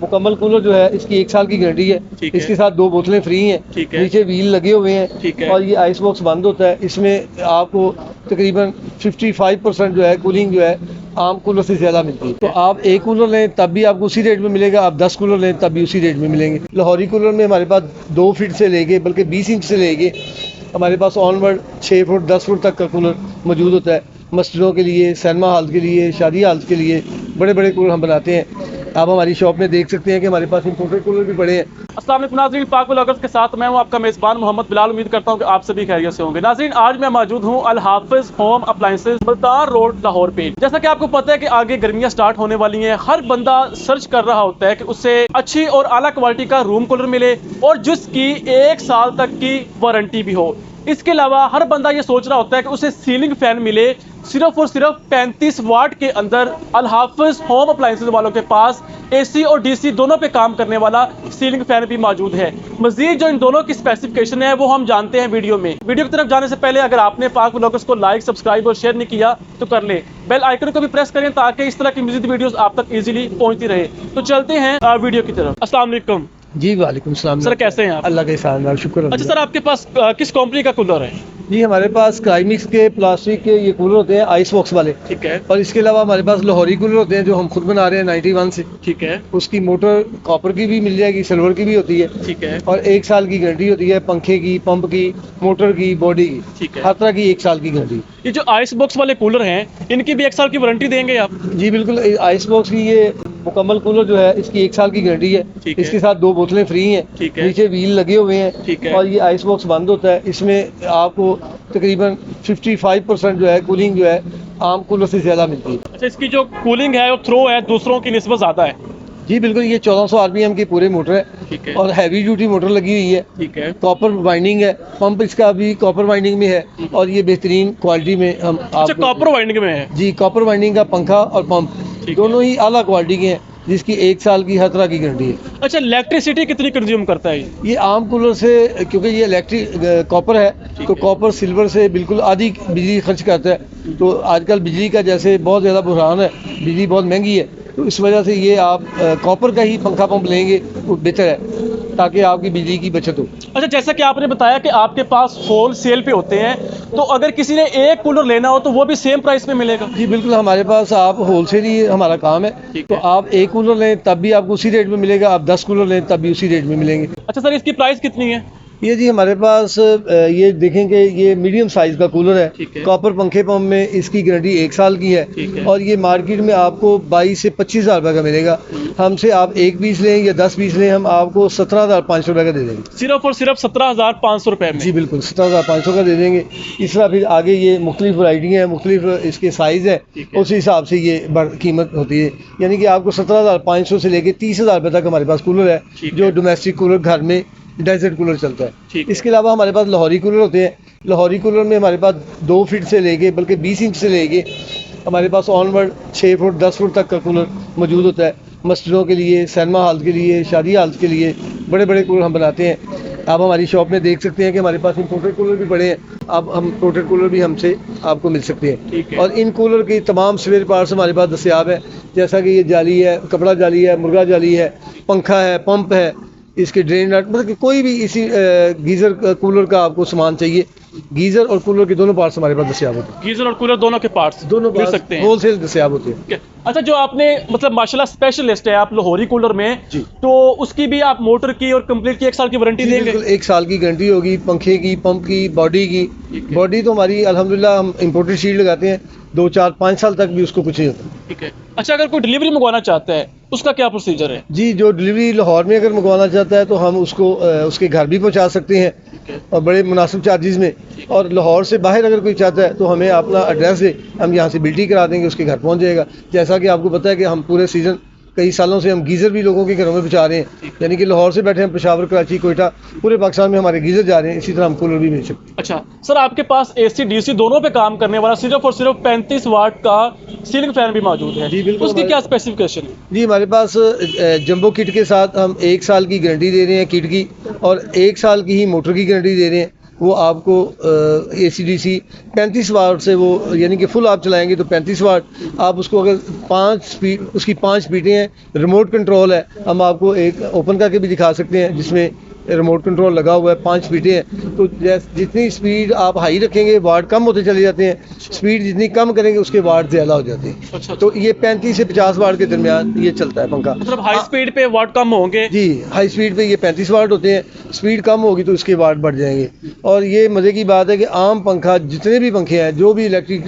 मुकम्मल कूलर जो है इसकी 1 साल की गारंटी है। इसके साथ 2 बोतलें फ्री हैं। नीचे व्हील लगे हुए हैं और ये आइस बॉक्स बंद होता है। इसमें आपको तकरीबन 55% जो है कूलिंग जो है आम कूलर से ज़्यादा मिलती है। तो आप एक कूलर लें तब भी आपको उसी रेट में मिलेगा, आप 10 कूलर लें तब भी उसी रेट में मिलेंगे। लाहौरी कूलर में हमारे पास 2 फीट से लेके बल्कि 20 इंच से लेके हमारे पास ऑनवर्ड 6 फुट 10 फुट तक का कूलर मौजूद होता है। मस्जिदों के लिए, सिनेमा हॉल के लिए, शादी हॉल के लिए बड़े बड़े कूलर हम बनाते हैं। आप हमारी शॉप में देख सकते हैं कि हमारे पास इंपोर्टेड कूलर भी पड़े हैं। अस्सलाम वालेकुम नाज़रीन, पाक व्लॉगर्स के साथ मैं हूं आपका मेज़बान मोहम्मद बिलाल। उम्मीद करता हूं कि आप सभी खैरियत से होंगे। नाज़रीन, आज मैं मौजूद हूं अल हाफिज़ home appliances Multan road Lahore पे। जैसा कि आपको पता है कि आगे गर्मियां स्टार्ट होने वाली हैं। हर बंदा सर्च कर रहा होता है कि उसे अच्छी और आला क्वालिटी का रूम कूलर मिले और जिसकी 1 साल तक की वारंटी भी हो। इसके अलावा हर बंदा ये सोच रहा होता है कि उसे सीलिंग फैन मिले सिर्फ और सिर्फ 35 वाट के अंदर। अल हाफिज़ होम अप्लायंसेज वालों के पास AC और DC दोनों पे काम करने वाला सीलिंग फैन भी मौजूद है। मजीद जो इन दोनों की स्पेसिफिकेशन है वो हम जानते हैं वीडियो में। वीडियो की तरफ जाने से पहले अगर आपने पाक व्लॉगर्स को लाइक, सब्सक्राइब और शेयर नहीं किया तो कर ले। बेल आइकन को भी प्रेस करें ताकि इस तरह की मजीद वीडियोस आप तक इजीली पहुंचती रहे। तो चलते हैं वीडियो की तरफ। अस्सलाम वालेकुम। जी वालेकुम सलाम सर, कैसे हैं आप? अल्लाह के एहसान, शुक्र। अच्छा सर, आपके पास किस कंपनी का कूलर है? जी हमारे पास क्राइमिक्स के प्लास्टिक के ये कूलर होते हैं आइस बॉक्स वाले। ठीक है। और इसके अलावा हमारे पास लाहौरी कूलर होते हैं जो हम खुद बना रहे हैं 91 से। ठीक है। उसकी मोटर कॉपर की भी मिल जाएगी, सिल्वर की भी होती है। ठीक है। और 1 साल की गारंटी होती है, पंखे की, पंप की, मोटर की, बॉडी की। ठीक है। हर तरह की 1 साल की गारंटी। ये जो आइस बॉक्स वाले कूलर हैं इनकी भी 1 साल की वारंटी देंगे आप? जी बिल्कुल। आइस बॉक्स की ये मुकम्मल कूलर जो है इसकी 1 साल की गारंटी है। इसके साथ 2 बोतलें फ्री हैं। नीचे व्हील लगे हुए हैं और ये आइस बॉक्स बंद होता है। इसमें आपको तकरीबन 55% जो है कूलिंग जो है आम कूलर से ज़्यादा मिलती है। अच्छा, इसकी जो कूलिंग है और थ्रो है दूसरों की निस्बत ज़्यादा है? जी बिल्कुल। ये 1400 RPM की पूरे मोटर है। ठीक है। और हैवी ड्यूटी मोटर लगी हुई है। ठीक है। कॉपर वाइंडिंग है, पंप इसका भी कॉपर वाइंडिंग में है और ये बेहतरीन क्वालिटी में हम अच्छा, कॉपर वाइंडिंग में है? जी, कॉपर वाइंडिंग का पंखा और पंप दोनों ही आला क्वालिटी के हैं जिसकी 1 साल की हर तरह की गारंटी है। अच्छा, इलेक्ट्रिसिटी कितनी कंज्यूम करता है ये आम कूलर से, क्योंकि ये इलेक्ट्रिक कॉपर है तो कॉपर सिल्वर से बिल्कुल आधी बिजली खर्च करता है। तो आजकल बिजली का जैसे बहुत ज़्यादा बुहरान है, बिजली बहुत महंगी है, तो इस वजह से ये आप कॉपर का ही पंखा पंप लेंगे वो बेहतर है ताकि आपकी बिजली की बचत हो। अच्छा, जैसा कि आपने बताया कि आपके पास होल सेल पे होते हैं, तो अगर किसी ने एक कूलर लेना हो तो वो भी सेम प्राइस में मिलेगा? जी बिल्कुल। हमारे पास आप होलसेल ही हमारा काम है। तो आप एक कूलर लें तब भी आपको उसी रेट में मिलेगा, आप 10 कूलर लें तब भी उसी रेट में मिलेंगे। अच्छा सर, इसकी प्राइस कितनी है? ये जी हमारे पास ये देखेंगे, ये मीडियम साइज का कूलर है। कॉपर पंखे पंप में इसकी गारंटी 1 साल की है और ये मार्केट में आपको 22 से 25 हज़ार रुपये का मिलेगा। हमसे आप 1 पीस लें या 10 पीस लें, हम आपको 17,500 रुपये का दे देंगे। सिर्फ और सिर्फ 17,500 रुपये में? जी बिल्कुल, 17,500 का दे देंगे। इस तरह फिर आगे ये मुख्तलिफ वैरायटी हैं, मुख्तलिफ इसके साइज़ है, उस हिसाब से ये कीमत होती है। यानी कि आपको 17,500 से लेके 30,000 रुपये तक हमारे पास कूलर है जो डोमेस्टिक कूलर घर में डेजर्ट कूलर चलता है। इसके अलावा हमारे पास लाहौरी कूलर होते हैं। लाहौरी कूलर में हमारे पास 2 फीट से लेके बल्कि 20 इंच से लेके हमारे पास ऑनवर्ड 6 फुट 10 फुट तक का कूलर मौजूद होता है। मस्जिदों के लिए, सिनेमा हॉल के लिए, शादी हॉल के लिए बड़े बड़े कूलर हम बनाते हैं। आप हमारी शॉप में देख सकते हैं कि हमारे पास इंपोर्टेड कूलर भी पड़े हैं। अब हम इंपोर्टेड कूलर भी हमसे आपको मिल सकते हैं। और इन कूलर की तमाम स्पेयर पार्ट्स हमारे पास दस्तियाब है, जैसा कि ये जाली है, कपड़ा जाली है, मुर्गा जाली है, पंखा है, पंप है, इसके ड्रेन नट, मतलब कि कोई भी इसी गीज़र कूलर का आपको सामान चाहिए, गीज़र और कूलर के दोनों पार्ट्स हमारे पास दस्तियाब होते हैं। गीज़र और कूलर दोनों के पार्ट्स दोनों मिल सकते हैं, होलसेल दस्तियाब होते हैं। अच्छा, जो आपने मतलब माशाल्लाह स्पेशलिस्ट है आप लाहौरी कूलर में जी, तो उसकी भी आप मोटर की और कंप्लीट की 1 साल की वारंटी देंगे? बिल्कुल, 1 साल की गारंटी होगी, पंखे की, पंप की, बॉडी की। बॉडी तो हमारी अल्हम्दुलिल्लाह हम इंपोर्टेड शील्ड लगाते हैं, 2, 4, 5 साल तक भी उसको कुछ नहीं होता। ठीक है। अच्छा, अगर कोई डिलीवरी मंगवाना चाहता है उसका क्या प्रोसीजर है? जी, जो डिलीवरी लाहौर में अगर मंगवाना चाहता है तो हम उसको उसके घर भी पहुंचा सकते हैं और बड़े मुनासिब चार्जेस में। और लाहौर से बाहर अगर कोई चाहता है तो हमें अपना एड्रेस दे, हम यहाँ से बिल्टी करा देंगे, उसके घर पहुँच जाएगा। जैसा कि आपको पता है कि हम पूरे सीज़न कई सालों से हम गीज़र भी लोगों के घरों में पहुँचा रहे हैं, यानी कि लाहौर से बैठे हम पेशावर, कराची, कोयटा, पूरे पाकिस्तान में हमारे गीज़र जा रहे हैं। इसी तरह हम कूलर भी मिल सकते हैं। अच्छा सर, आपके पास AC DC दोनों पे काम करने वाला सिर्फ और सिर्फ 35 वाट का सीलिंग फैन भी मौजूद है? जी बिल्कुल। उसकी क्या स्पेसिफिकेशन है? जी, हमारे पास जंबो किट के साथ हम 1 साल की गारंटी दे रहे हैं किट की, और 1 साल की ही मोटर की गारंटी दे रहे हैं। वो आपको ACDC 35 वाट से वो यानी कि फुल आप चलाएंगे तो 35 वाट, आप उसको अगर 5 स्पीड, उसकी 5 स्पीडें हैं, रिमोट कंट्रोल है। हम आपको एक ओपन करके भी दिखा सकते हैं जिसमें रिमोट कंट्रोल लगा हुआ है, 5 स्पीडें हैं। तो जितनी स्पीड आप हाई रखेंगे वाट कम होते चले जाते हैं, स्पीड जितनी कम करेंगे उसके वाट ज़्यादा हो जाते हैं। अच्छा, तो ये 35 से 50 वाट के दरमियान ये चलता है पंखा। मतलब हाई स्पीड पे वाट कम होंगे। जी, हाई स्पीड पे ये 35 वाट होते हैं, स्पीड कम होगी तो इसके वाट बढ़ जाएंगे। और ये मज़े की बात है कि आम पंखा जितने भी पंखे हैं जो भी इलेक्ट्रिक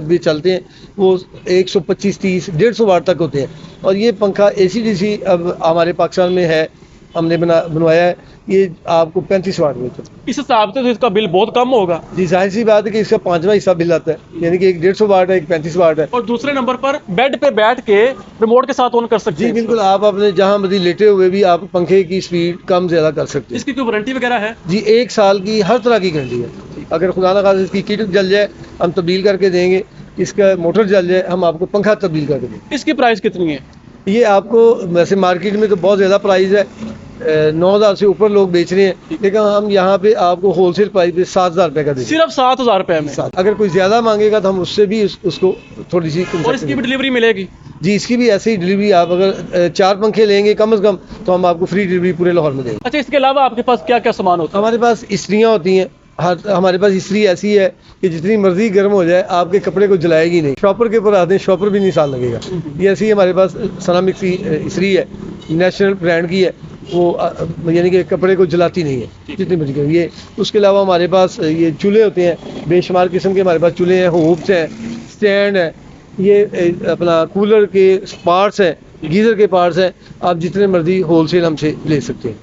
भी चलते हैं वो 125, 30, 150 वाट तक होते हैं। और ये पंखा ACDC अब हमारे पाकिस्तान में है, हमने बनवाया है, ये आपको 35 वाट में चलता है। इस हिसाब से तो इसका बिल बहुत कम होगा। जी, जाहिर सी बात है कि इसका 5वां हिस्सा बिल आता है, यानी कि एक 150 वाट है, एक 35 वाट है। और दूसरे नंबर पर बेड पे बैठ के रिमोट के साथ ऑन कर सकते जी हैं। बिल्कुल, आप अपने जहाँ मर्जी लेटे हुए भी आप पंखे की स्पीड कम ज़्यादा कर सकते हैं। इसकी कोई वारंटी वगैरह है? जी, 1 साल की हर तरह की गारंटी है। अगर खुदा ना खास्ता इसकी किट जल जाए हम तब्दील करके देंगे, इसका मोटर जल जाए हम आपको पंखा तब्दील करके देंगे। इसकी प्राइस कितनी है? ये आपको वैसे मार्केट में तो बहुत ज़्यादा प्राइस है, 9,000 से ऊपर लोग बेच रहे हैं, लेकिन हम यहाँ पे आपको होलसेल प्राइस पे 7,000 रुपये का देंगे। सिर्फ 7,000 रुपए में? अगर कोई ज़्यादा मांगेगा तो हम उससे भी उसको थोड़ी सी और इसकी भी डिलीवरी मिलेगी? जी, इसकी भी ऐसे ही डिलीवरी, आप अगर 4 पंखे लेंगे कम से कम तो हम आपको फ्री डिलीवरी पूरे लाहौर में देंगे। अच्छा, इसके अलावा आपके पास क्या क्या सामान होता है? हमारे पास इस्त्रियाँ होती हैं, हमारे पास इस्त्री ऐसी है कि जितनी मर्जी गर्म हो जाए आपके कपड़े को जलाएगी नहीं। शॉपर के ऊपर आते हैं, शॉपर भी नहीं साल लगेगा। ये ऐसी हमारे पास सनामिक की इस्त्री है, नेशनल ब्रांड की है, वो यानी कि कपड़े को जलाती नहीं है जितनी मर्जी गर्म। ये उसके अलावा हमारे पास ये चूल्हे होते हैं, बेशुमार किस्म के हमारे पास चूल्हे हैं, होप्स हैं, स्टैंड है, ये अपना कूलर के पार्ट्स हैं, गीज़र के पार्ट्स हैं, आप जितने मर्जी होलसेल हमसे ले सकते हैं।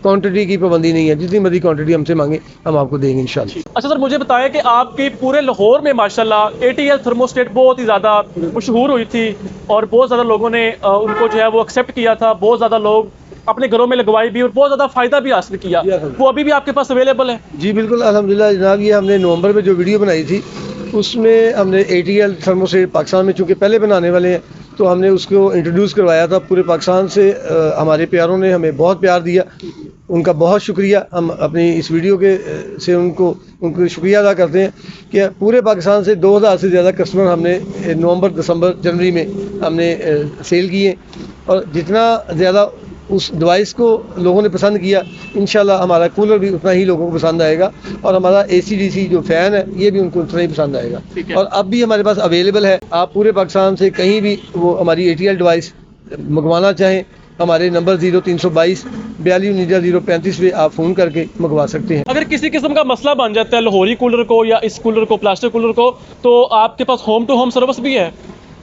क्वांटिटी की पाबंदी नहीं है, जितनी मर्जी क्वांटिटी हमसे मांगे हम आपको देंगे इंशाल्लाह। अच्छा सर, मुझे बताया कि आपके पूरे लाहौर में माशाल्लाह ATL थर्मोस्टेट बहुत ही ज़्यादा मशहूर हुई थी और बहुत ज़्यादा लोगों ने उनको जो है वो एक्सेप्ट किया था, बहुत ज़्यादा लोग अपने घरों में लगवाई भी और बहुत ज़्यादा फ़ायदा भी हासिल किया। वो अभी भी आपके पास अवेलेबल है? जी बिल्कुल, अल्हम्दुलिल्लाह जनाब। ये हमने नवंबर में जो वीडियो बनाई थी उसमें हमने ATL थर्मोस्टेट पाकिस्तान में चूँकि पहले बनाने वाले हैं तो हमने उसको इंट्रोड्यूस करवाया था पूरे पाकिस्तान से। हमारे प्यारों ने हमें बहुत प्यार दिया, उनका बहुत शुक्रिया। हम अपनी इस वीडियो के से उनको शुक्रिया अदा करते हैं कि पूरे पाकिस्तान से 2000 से ज़्यादा कस्टमर हमने नवंबर, दिसंबर, जनवरी में हमने सेल किए और जितना ज़्यादा उस डिवाइस को लोगों ने पसंद किया, इंशाल्लाह हमारा कूलर भी उतना ही लोगों को पसंद आएगा और हमारा ACDC जो फ़ैन है ये भी उनको उतना ही पसंद आएगा। और अब भी हमारे पास अवेलेबल है, आप पूरे पाकिस्तान से कहीं भी वो हमारी ATL डिवाइस मंगवाना चाहें हमारे नंबर 0322 42 035 पे आप फ़ोन करके मंगवा सकते हैं। अगर किसी किस्म का मसला बन जाता है लाहौरी कूलर को या इस कूलर को, प्लास्टिक कूलर को, तो आपके पास होम टू होम सर्विस भी है?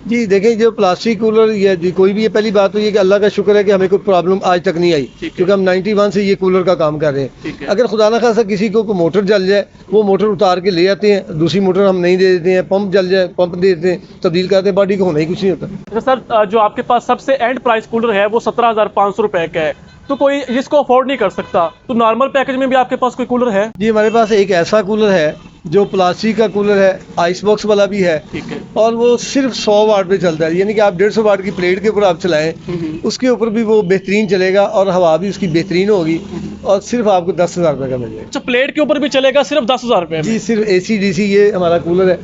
जी देखें, जो प्लास्टिक कूलर या कोई भी, ये पहली बात तो ये कि अल्लाह का शुक्र है कि हमें कोई प्रॉब्लम आज तक नहीं आई, क्योंकि हम 91 से ये कूलर का काम कर रहे हैं। अगर खुदा ना खासा किसी को मोटर जल जाए, वो मोटर उतार के ले आते हैं, दूसरी मोटर हम नहीं दे देते हैं। पंप जल जाए, पंप दे देते हैं, तब्दील करते हैं, बॉडी को होना ही कुछ नहीं होता। अच्छा सर, जो आपके पास सबसे एंड प्राइस कूलर है वो 17,500 रुपए का है, तो कोई जिसको अफोर्ड नहीं कर सकता तो नॉर्मल पैकेज में भी आपके पास कोई कूलर है? जी, हमारे पास एक ऐसा कूलर है जो प्लास्टिक का कूलर है, आइस बॉक्स वाला भी है, और वो सिर्फ 100 वाट पे चलता है, यानी कि आप 150 वाट की प्लेट के ऊपर आप चलाएं उसके ऊपर भी वो बेहतरीन चलेगा और हवा भी उसकी बेहतरीन होगी और सिर्फ आपको 10,000 रुपये का मिल जाएगा। अच्छा, प्लेट के ऊपर भी चलेगा सिर्फ 10,000 रुपये में? जी, सिर्फ ACDC ये हमारा कूलर है,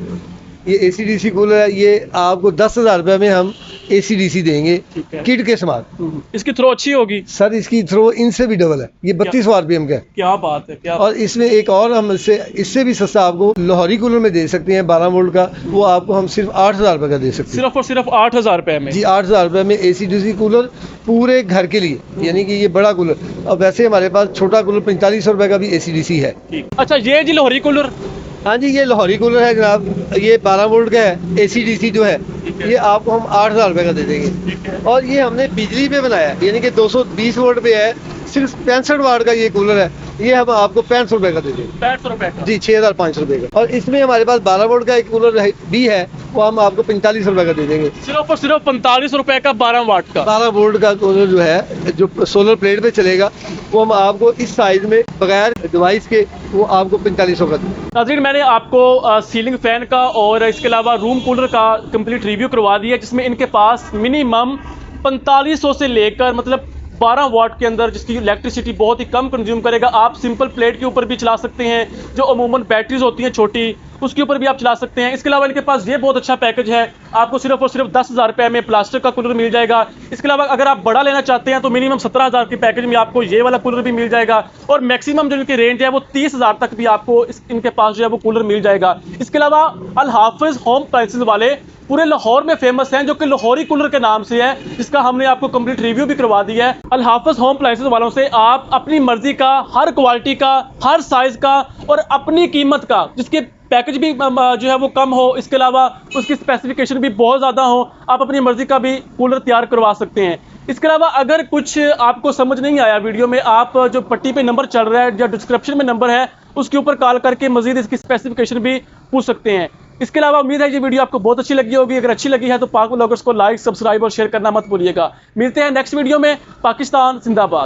ये ACDC कूलर है, ये आपको 10,000 रुपये में हम ACDC देंगे किट के साथ। इसकी थ्रो अच्छी होगी? सर इसकी थ्रो इनसे भी डबल है, ये 32 RPM का है। क्या बात है, क्या और इसमें एक और हम इससे भी सस्ता आपको लाहौरी कूलर में दे सकते हैं 12 वोल्ट का, वो आपको हम सिर्फ 8,000 रुपये का दे सकते हैं। सिर्फ और सिर्फ 8,000 रुपये में? जी, 8,000 रुपये में ACDC कूलर पूरे घर के लिए, यानी कि ये बड़ा कूलर। और वैसे हमारे पास छोटा कूलर 4500 रुपये का भी ACDC है। अच्छा, ये जी लाहौरी कूलर? हाँ जी, ये लाहौरी कूलर है जनाब, ये 12 वोल्ट का है। ACDC जो है ये आपको हम 8,000 रुपये का दे देंगे और ये हमने बिजली पे बनाया है, यानी कि 220 वोल्ट पे है, सिर्फ 65 वाट का ये कूलर है, ये हम आपको 65 रुपये का दे देंगे। 65 रुपये का? जी, 6,500 रुपये का। और इसमें हमारे पास 12 वोल्ट का एक कूलर भी है, वो हम आपको 45 रुपये का दे देंगे। सिर्फ और सिर्फ 45 रुपये का 12 वाट का? 12 वोल्ट का कूलर जो है, जो सोलर प्लेट पे चलेगा, वो हम आपको इस साइज में बगैर डिवाइस के वो आपको 4500 का देंगे। नाज़रीन, मैंने आपको सीलिंग फैन का और इसके अलावा रूम कूलर का कंप्लीट रिव्यू करवा दिया, जिसमें इनके पास मिनिमम 4500 से लेकर मतलब 12 वाट के अंदर, जिसकी इलेक्ट्रिसिटी बहुत ही कम कंज्यूम करेगा। आप सिंपल प्लेट के ऊपर भी चला सकते हैं, जो अमूमन बैटरीज होती हैं छोटी, उसके ऊपर भी आप चला सकते हैं। इसके अलावा इनके पास ये बहुत अच्छा पैकेज है, आपको सिर्फ और सिर्फ 10,000 रुपये में प्लास्टिक का कूलर मिल जाएगा। इसके अलावा अगर आप बड़ा लेना चाहते हैं तो मिनिमम 17,000 के पैकेज में आपको ये वाला कूलर भी मिल जाएगा, और मैक्सिमम जो इनकी रेंज है वो 30,000 तक भी आपको इनके पास जो है वो कूलर मिल जाएगा। इसके अलावा अल हाफिज होम अप्लायंसेज वाले पूरे लाहौर में फेमस हैं, जो कि लाहौरी कूलर के नाम से है, जिसका हमने आपको कंप्लीट रिव्यू भी करवा दिया है। अल हाफिज होम अप्लायंसेज वालों से आप अपनी मर्जी का, हर क्वालिटी का, हर साइज का और अपनी कीमत का, जिसके पैकेज भी जो है वो कम हो, इसके अलावा उसकी स्पेसिफिकेशन भी बहुत ज़्यादा हो, आप अपनी मर्जी का भी कूलर तैयार करवा सकते हैं। इसके अलावा अगर कुछ आपको समझ नहीं आया वीडियो में, आप जो पट्टी पे नंबर चल रहा है या डिस्क्रिप्शन में नंबर है, उसके ऊपर कॉल करके मजीद इसकी स्पेसिफिकेशन भी पूछ सकते हैं। इसके अलावा उम्मीद है ये वीडियो आपको बहुत अच्छी लगी होगी। अगर अच्छी लगी है तो पाक व्लॉगर्स को लाइक, सब्सक्राइब और शेयर करना मत भूलिएगा। मिलते हैं नेक्स्ट वीडियो में। पाकिस्तान जिंदाबाद।